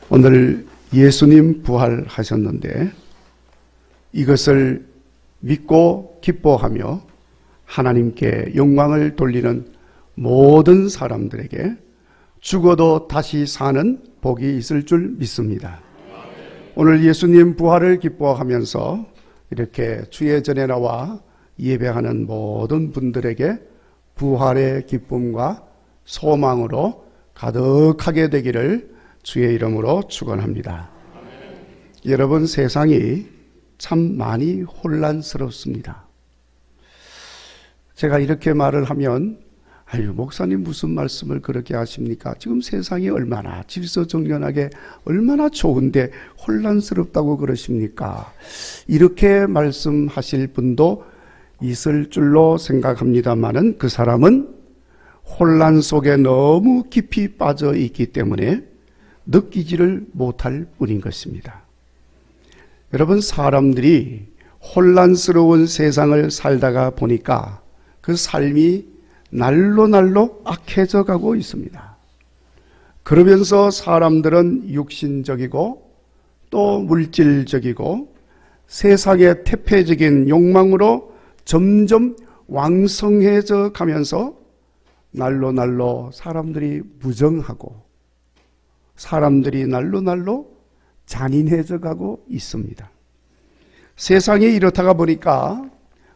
오늘 예수님 부활하셨는데 이것을 믿고 기뻐하며 하나님께 영광을 돌리는 모든 사람들에게 죽어도 다시 사는 복이 있을 줄 믿습니다. 오늘 예수님 부활을 기뻐하면서 이렇게 주의 전에 나와 예배하는 모든 분들에게 부활의 기쁨과 소망으로 가득하게 되기를 주의 이름으로 축원합니다. 여러분, 세상이 참 많이 혼란스럽습니다. 제가 이렇게 말을 하면 아유, 목사님 무슨 말씀을 그렇게 하십니까? 지금 세상이 얼마나 질서정연하게 얼마나 좋은데 혼란스럽다고 그러십니까? 이렇게 말씀하실 분도 있을 줄로 생각합니다마는 그 사람은 혼란 속에 너무 깊이 빠져 있기 때문에 느끼지를 못할 뿐인 것입니다. 여러분, 사람들이 혼란스러운 세상을 살다가 보니까 그 삶이 날로 악해져 가고 있습니다. 그러면서 사람들은 육신적이고 또 물질적이고 세상의 태폐적인 욕망으로 점점 왕성해져 가면서 날로 사람들이 무정하고 사람들이 날로 잔인해져 가고 있습니다. 세상이 이렇다가 보니까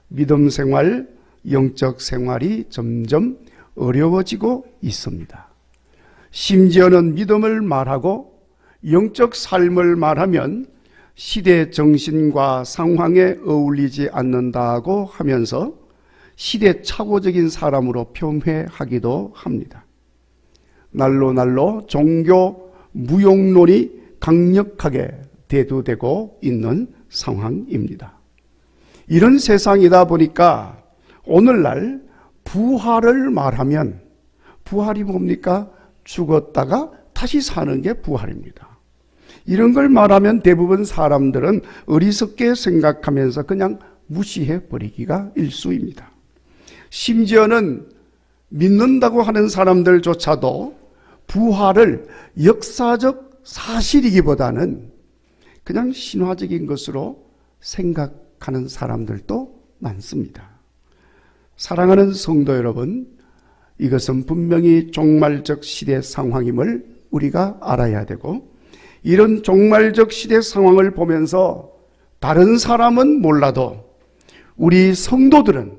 믿음 생활, 영적 생활이 점점 어려워지고 있습니다. 심지어는 믿음을 말하고 영적 삶을 말하면 시대 정신과 상황에 어울리지 않는다고 하면서 시대착오적인 사람으로 폄훼하기도 합니다. 날로 종교 무용론이 강력하게 대두되고 있는 상황입니다. 이런 세상이다 보니까 오늘날 부활을 말하면 부활이 뭡니까? 죽었다가 다시 사는 게 부활입니다. 이런 걸 말하면 대부분 사람들은 어리석게 생각하면서 그냥 무시해 버리기가 일쑤입니다. 심지어는 믿는다고 하는 사람들조차도 부활을 역사적 사실이기보다는 그냥 신화적인 것으로 생각하는 사람들도 많습니다. 사랑하는 성도 여러분, 이것은 분명히 종말적 시대 상황임을 우리가 알아야 되고, 이런 종말적 시대 상황을 보면서 다른 사람은 몰라도 우리 성도들은,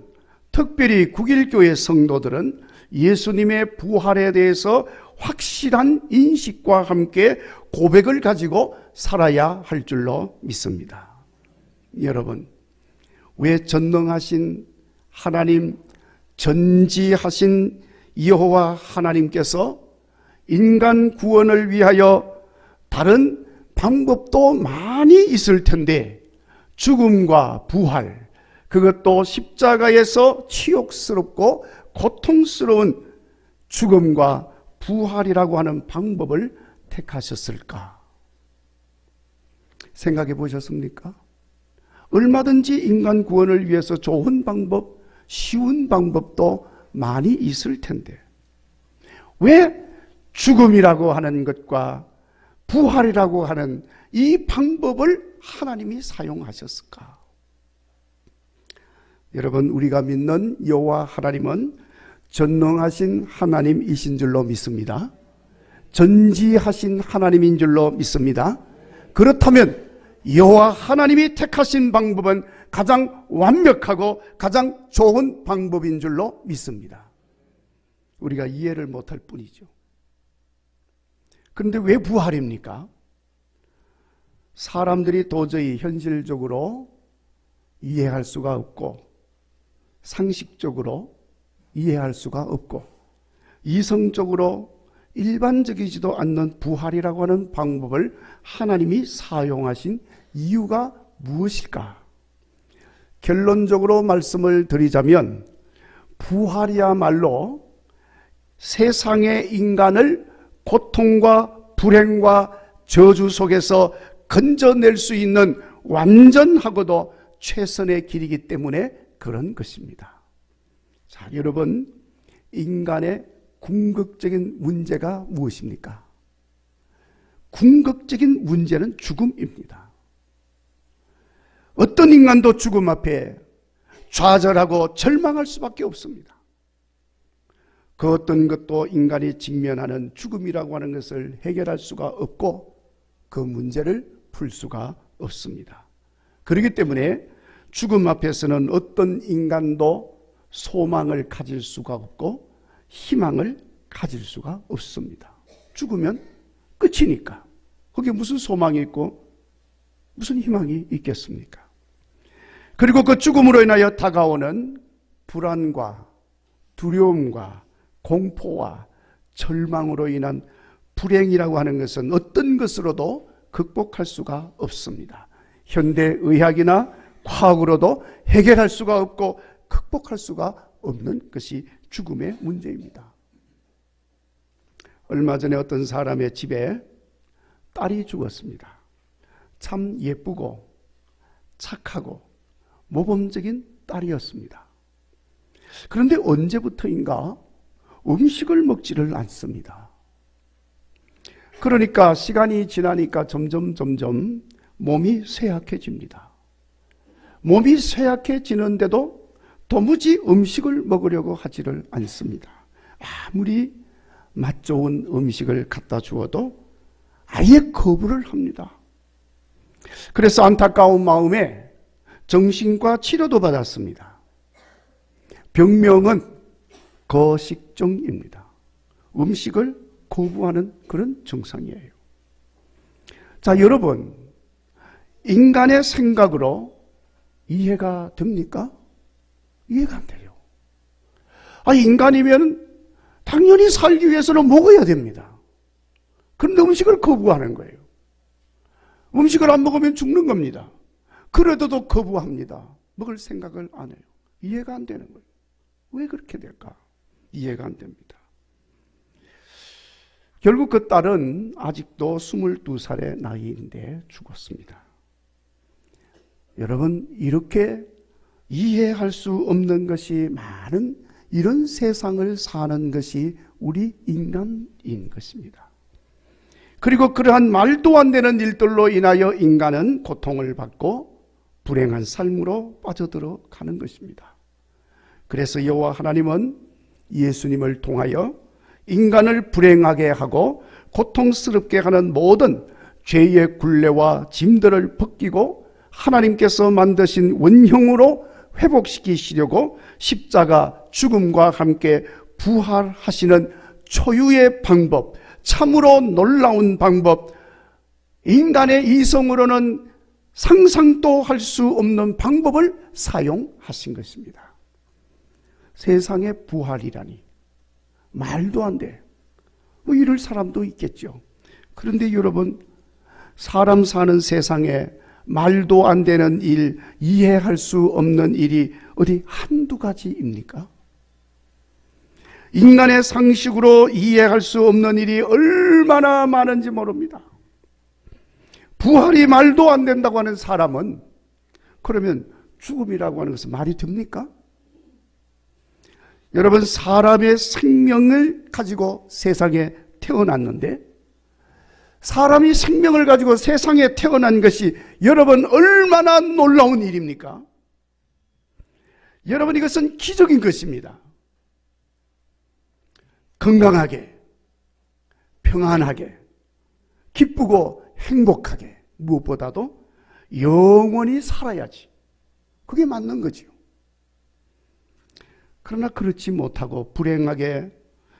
특별히 국일교회 성도들은 예수님의 부활에 대해서 확실한 인식과 함께 고백을 가지고 살아야 할 줄로 믿습니다. 여러분, 왜 전능하신 하나님, 전지하신 여호와 하나님께서 인간 구원을 위하여 다른 방법도 많이 있을 텐데 죽음과 부활, 그것도 십자가에서 치욕스럽고 고통스러운 죽음과 부활이라고 하는 방법을 택하셨을까? 생각해 보셨습니까? 얼마든지 인간 구원을 위해서 좋은 방법, 쉬운 방법도 많이 있을 텐데 왜 죽음이라고 하는 것과 부활이라고 하는 이 방법을 하나님이 사용하셨을까? 여러분, 우리가 믿는 여호와 하나님은 전능하신 하나님이신 줄로 믿습니다. 전지하신 하나님인 줄로 믿습니다. 그렇다면 여호와 하나님이 택하신 방법은 가장 완벽하고 가장 좋은 방법인 줄로 믿습니다. 우리가 이해를 못할 뿐이죠. 그런데 왜 부활입니까? 사람들이 도저히 현실적으로 이해할 수가 없고 상식적으로 이해할 수가 없고 이성적으로 일반적이지도 않는 부활이라고 하는 방법을 하나님이 사용하신 이유가 무엇일까? 결론적으로 말씀을 드리자면 부활이야말로 세상의 인간을 고통과 불행과 저주 속에서 건져낼 수 있는 완전하고도 최선의 길이기 때문에 그런 것입니다. 자, 여러분, 인간의 궁극적인 문제가 무엇입니까? 궁극적인 문제는 죽음입니다. 어떤 인간도 죽음 앞에 좌절하고 절망할 수밖에 없습니다. 그 어떤 것도 인간이 직면하는 죽음이라고 하는 것을 해결할 수가 없고 그 문제를 풀 수가 없습니다. 그렇기 때문에 죽음 앞에서는 어떤 인간도 소망을 가질 수가 없고 희망을 가질 수가 없습니다. 죽으면 끝이니까. 거기에 무슨 소망이 있고 무슨 희망이 있겠습니까? 그리고 그 죽음으로 인하여 다가오는 불안과 두려움과 공포와 절망으로 인한 불행이라고 하는 것은 어떤 것으로도 극복할 수가 없습니다. 현대의학이나 과학으로도 해결할 수가 없고 극복할 수가 없는 것이 죽음의 문제입니다. 얼마 전에 어떤 사람의 집에 딸이 죽었습니다. 참 예쁘고 착하고 모범적인 딸이었습니다. 그런데 언제부터인가 음식을 먹지를 않습니다. 그러니까 시간이 지나니까 점점 몸이 쇠약해집니다. 몸이 쇠약해지는데도 도무지 음식을 먹으려고 하지를 않습니다. 아무리 맛 좋은 음식을 갖다 주어도 아예 거부를 합니다. 그래서 안타까운 마음에 정신과 치료도 받았습니다. 병명은 거식증입니다. 음식을 거부하는 그런 증상이에요. 자, 여러분, 인간의 생각으로 이해가 됩니까? 이해가 안 돼요. 인간이면 당연히 살기 위해서는 먹어야 됩니다. 그런데 음식을 거부하는 거예요. 음식을 안 먹으면 죽는 겁니다. 그래도 거부합니다. 먹을 생각을 안 해요. 이해가 안 되는 거예요. 왜 그렇게 될까? 이해가 안 됩니다. 결국 그 딸은 아직도 22살의 나이인데 죽었습니다. 여러분, 이렇게 이해할 수 없는 것이 많은 이런 세상을 사는 것이 우리 인간인 것입니다. 그리고 그러한 말도 안 되는 일들로 인하여 인간은 고통을 받고 불행한 삶으로 빠져들어가는 것입니다. 그래서 여호와 하나님은 예수님을 통하여 인간을 불행하게 하고 고통스럽게 하는 모든 죄의 굴레와 짐들을 벗기고 하나님께서 만드신 원형으로 회복시키시려고 십자가 죽음과 함께 부활하시는 초유의 방법, 참으로 놀라운 방법, 인간의 이성으로는 상상도 할 수 없는 방법을 사용하신 것입니다. 세상의 부활이라니 말도 안 돼. 이럴 사람도 있겠죠. 그런데 여러분, 사람 사는 세상에 말도 안 되는 일, 이해할 수 없는 일이 어디 한두 가지입니까? 인간의 상식으로 이해할 수 없는 일이 얼마나 많은지 모릅니다. 부활이 말도 안 된다고 하는 사람은 그러면 죽음이라고 하는 것은 말이 됩니까? 여러분, 사람의 생명을 가지고 세상에 태어났는데 사람이 생명을 가지고 세상에 태어난 것이 여러분 얼마나 놀라운 일입니까? 여러분, 이것은 기적인 것입니다. 건강하게, 평안하게, 기쁘고 행복하게, 무엇보다도 영원히 살아야지. 그게 맞는 거지요. 그러나 그렇지 못하고 불행하게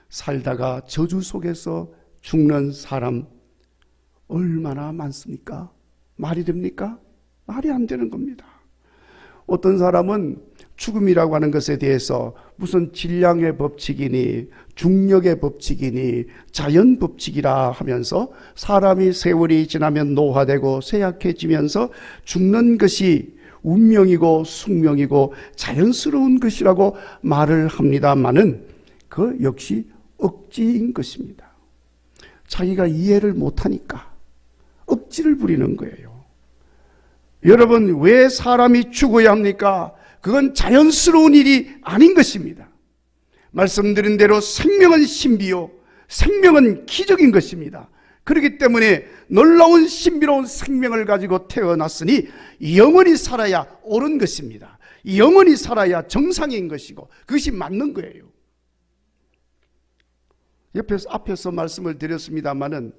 살다가 저주 속에서 죽는 사람 얼마나 많습니까? 말이 됩니까? 말이 안 되는 겁니다. 어떤 사람은 죽음이라고 하는 것에 대해서 무슨 질량의 법칙이니 중력의 법칙이니 자연 법칙이라 하면서 사람이 세월이 지나면 노화되고 쇠약해지면서 죽는 것이 운명이고 숙명이고 자연스러운 것이라고 말을 합니다마는 그 역시 억지인 것입니다. 자기가 이해를 못하니까 억지를 부리는 거예요. 여러분, 왜 사람이 죽어야 합니까? 그건 자연스러운 일이 아닌 것입니다. 말씀드린 대로 생명은 신비요, 생명은 기적인 것입니다. 그렇기 때문에 놀라운 신비로운 생명을 가지고 태어났으니 영원히 살아야 옳은 것입니다. 영원히 살아야 정상인 것이고 그것이 맞는 거예요. 앞에서 말씀을 드렸습니다마는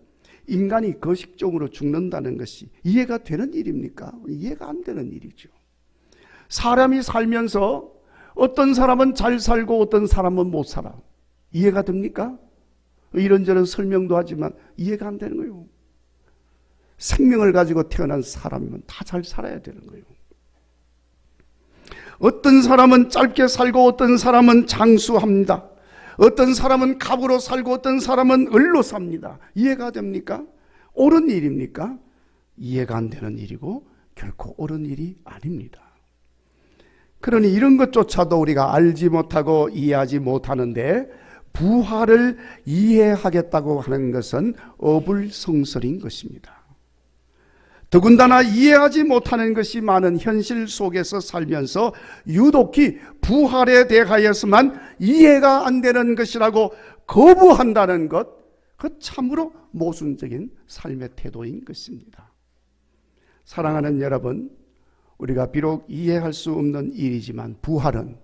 인간이 거식적으로 죽는다는 것이 이해가 되는 일입니까? 이해가 안 되는 일이죠. 사람이 살면서 어떤 사람은 잘 살고 어떤 사람은 못 살아. 이해가 됩니까? 이런저런 설명도 하지만 이해가 안 되는 거예요. 생명을 가지고 태어난 사람이면 다 잘 살아야 되는 거예요. 어떤 사람은 짧게 살고 어떤 사람은 장수합니다. 어떤 사람은 갑으로 살고 어떤 사람은 을로 삽니다. 이해가 됩니까? 옳은 일입니까? 이해가 안 되는 일이고 결코 옳은 일이 아닙니다. 그러니 이런 것조차도 우리가 알지 못하고 이해하지 못하는데 부활을 이해하겠다고 하는 것은 어불성설인 것입니다. 더군다나 이해하지 못하는 것이 많은 현실 속에서 살면서 유독히 부활에 대하여서만 이해가 안 되는 것이라고 거부한다는 것, 그 참으로 모순적인 삶의 태도인 것입니다. 사랑하는 여러분, 우리가 비록 이해할 수 없는 일이지만 부활은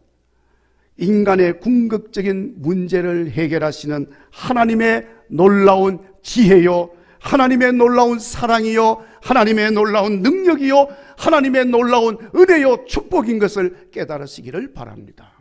인간의 궁극적인 문제를 해결하시는 하나님의 놀라운 지혜요, 하나님의 놀라운 사랑이요, 하나님의 놀라운 능력이요, 하나님의 놀라운 은혜요, 축복인 것을 깨달으시기를 바랍니다.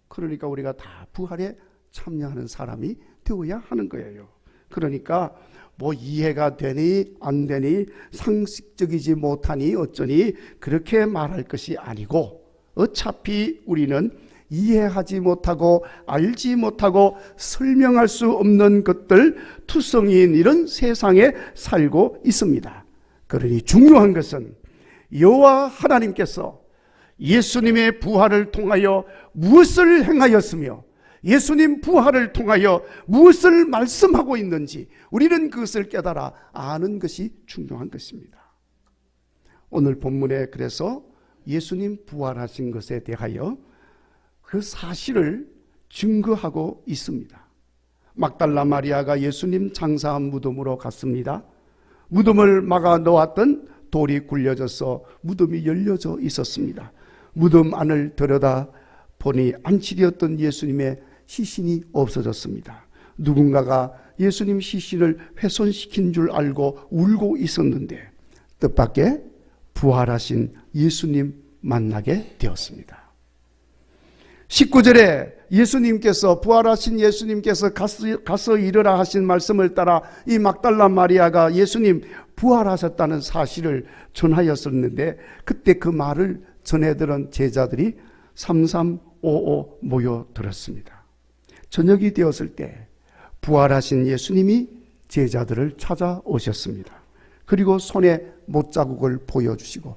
그러니까 우리가 다 부활에 참여하는 사람이 되어야 하는 거예요. 그러니까 뭐 이해가 되니 안 되니 상식적이지 못하니 어쩌니 그렇게 말할 것이 아니고, 어차피 우리는 이해하지 못하고 알지 못하고 설명할 수 없는 것들, 투성이인 이런 세상에 살고 있습니다. 그러니 중요한 것은 여호와 하나님께서 예수님의 부활을 통하여 무엇을 행하였으며 예수님 부활을 통하여 무엇을 말씀하고 있는지 우리는 그것을 깨달아 아는 것이 중요한 것입니다. 오늘 본문에 그래서 예수님 부활하신 것에 대하여 그 사실을 증거하고 있습니다. 막달라 마리아가 예수님 장사한 무덤으로 갔습니다. 무덤을 막아 놓았던 돌이 굴려져서 무덤이 열려져 있었습니다. 무덤 안을 들여다 보니 안치되었던 예수님의 시신이 없어졌습니다. 누군가가 예수님 시신을 훼손시킨 줄 알고 울고 있었는데 뜻밖의 부활하신 예수님 만나게 되었습니다. 19절에 예수님께서, 부활하신 예수님께서 가서 이르라 하신 말씀을 따라 이 막달라 마리아가 예수님 부활하셨다는 사실을 전하였었는데, 그때 그 말을 전해들은 제자들이 3355 모여들었습니다. 저녁이 되었을 때 부활하신 예수님이 제자들을 찾아오셨습니다. 그리고 손에 못자국을 보여주시고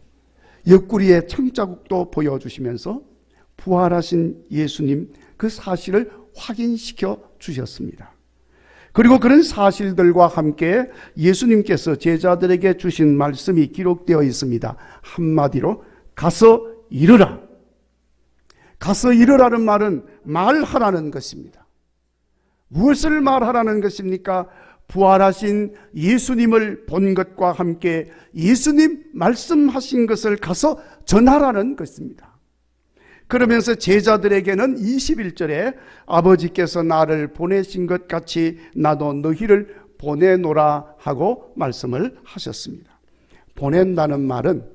옆구리에 창자국도 보여주시면서 부활하신 예수님 그 사실을 확인시켜 주셨습니다. 그리고 그런 사실들과 함께 예수님께서 제자들에게 주신 말씀이 기록되어 있습니다. 한마디로 가서 이르라. 가서 이르라는 말은 말하라는 것입니다. 무엇을 말하라는 것입니까? 부활하신 예수님을 본 것과 함께 예수님 말씀하신 것을 가서 전하라는 것입니다. 그러면서 제자들에게는 21절에 아버지께서 나를 보내신 것 같이 나도 너희를 보내노라 하고 말씀을 하셨습니다. 보낸다는 말은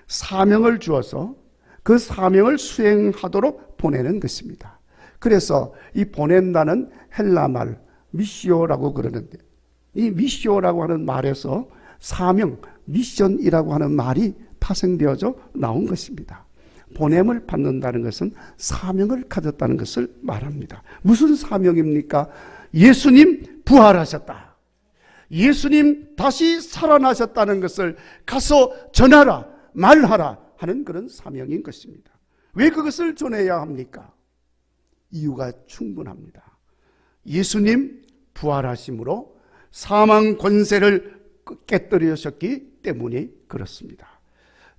사명을 주어서 그 사명을 수행하도록 보내는 것입니다. 그래서 이 보낸다는 헬라말 미시오라고 그러는데, 이 미시오라고 하는 말에서 사명, 미션이라고 하는 말이 파생되어져 나온 것입니다. 보냄을 받는다는 것은 사명을 가졌다는 것을 말합니다. 무슨 사명입니까? 예수님 부활하셨다, 예수님 다시 살아나셨다는 것을 가서 전하라, 말하라 하는 그런 사명인 것입니다. 왜 그것을 전해야 합니까? 이유가 충분합니다. 예수님 부활하심으로 사망 권세를 깨뜨리셨기 때문에 그렇습니다.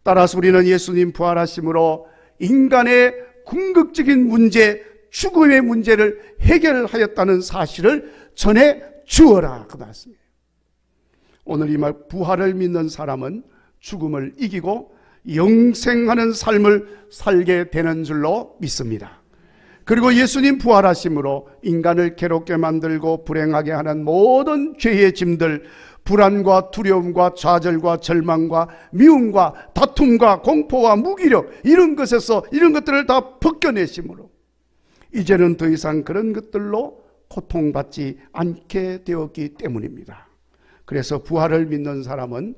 따라서 우리는 예수님 부활하심으로 인간의 궁극적인 문제, 죽음의 문제를 해결하였다는 사실을 전해 주어라 그 말씀이에요. 오늘 이 말 부활을 믿는 사람은 죽음을 이기고 영생하는 삶을 살게 되는 줄로 믿습니다. 그리고 예수님 부활하심으로 인간을 괴롭게 만들고 불행하게 하는 모든 죄의 짐들, 불안과 두려움과 좌절과 절망과 미움과 다툼과 공포와 무기력, 이런 것들을 다 벗겨내심으로 이제는 더 이상 그런 것들로 고통받지 않게 되었기 때문입니다. 그래서 부활을 믿는 사람은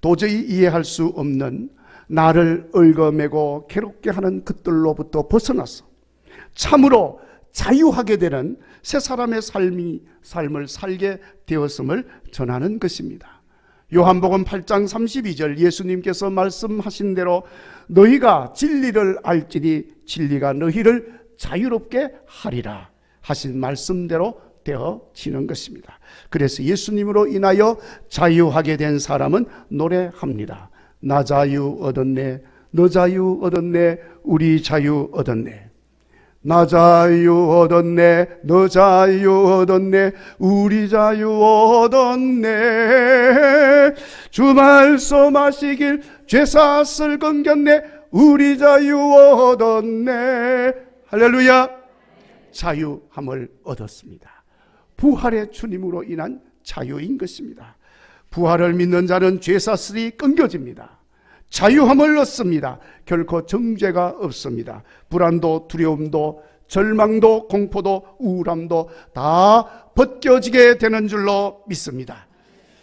도저히 이해할 수 없는 나를 얽어매고 괴롭게 하는 것들로부터 벗어나서 참으로 자유하게 되는 새 사람의 삶을 살게 되었음을 전하는 것입니다. 요한복음 8장 32절 예수님께서 말씀하신 대로 너희가 진리를 알지니 진리가 너희를 자유롭게 하리라 하신 말씀대로 되어지는 것입니다. 그래서 예수님으로 인하여 자유하게 된 사람은 노래합니다. 나 자유 얻었네, 너 자유 얻었네, 우리 자유 얻었네. 나 자유 얻었네, 너 자유 얻었네, 우리 자유 얻었네. 주 말씀하시길 죄사슬 건겼네, 우리 자유 얻었네. 할렐루야. 자유함을 얻었습니다. 부활의 주님으로 인한 자유인 것입니다. 부활을 믿는 자는 죄사슬이 끊겨집니다. 자유함을 얻습니다. 결코 정죄가 없습니다. 불안도 두려움도 절망도 공포도 우울함도 다 벗겨지게 되는 줄로 믿습니다.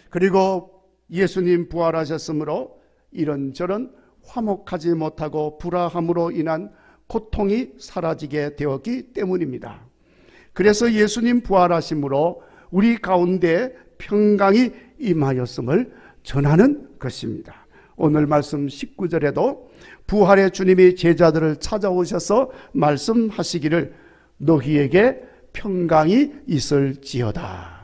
그리고 예수님 부활하셨으므로 이런저런 화목하지 못하고 불화함으로 인한 고통이 사라지게 되었기 때문입니다. 그래서 예수님 부활하심으로 우리 가운데 평강이 임하였음을 전하는 것입니다. 오늘 말씀 19절에도 부활의 주님이 제자들을 찾아오셔서 말씀하시기를 너희에게 평강이 있을지어다.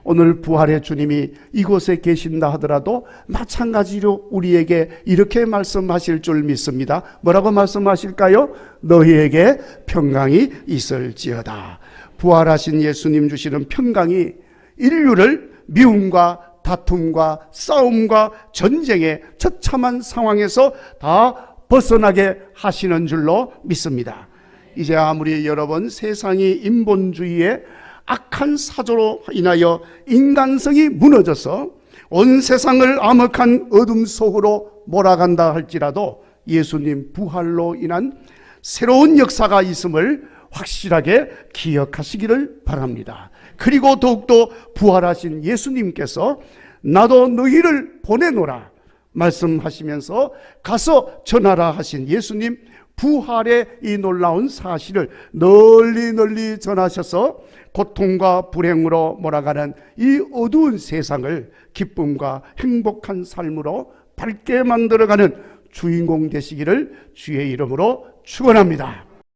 오늘 부활의 주님이 이곳에 계신다 하더라도 마찬가지로 우리에게 이렇게 말씀하실 줄 믿습니다. 뭐라고 말씀하실까요? 너희에게 평강이 있을지어다. 부활하신 예수님 주시는 평강이 인류를 미움과 다툼과 싸움과 전쟁의 처참한 상황에서 다 벗어나게 하시는 줄로 믿습니다. 이제 아무리 여러분 세상이 인본주의의 악한 사조로 인하여 인간성이 무너져서 온 세상을 암흑한 어둠 속으로 몰아간다 할지라도 예수님 부활로 인한 새로운 역사가 있음을 확실하게 기억하시기를 바랍니다. 그리고 더욱더 부활하신 예수님께서 나도 너희를 보내노라 말씀하시면서 가서 전하라 하신 예수님 부활의 이 놀라운 사실을 널리 전하셔서 고통과 불행으로 몰아가는 이 어두운 세상을 기쁨과 행복한 삶으로 밝게 만들어가는 주인공 되시기를 주의 이름으로 축원합니다.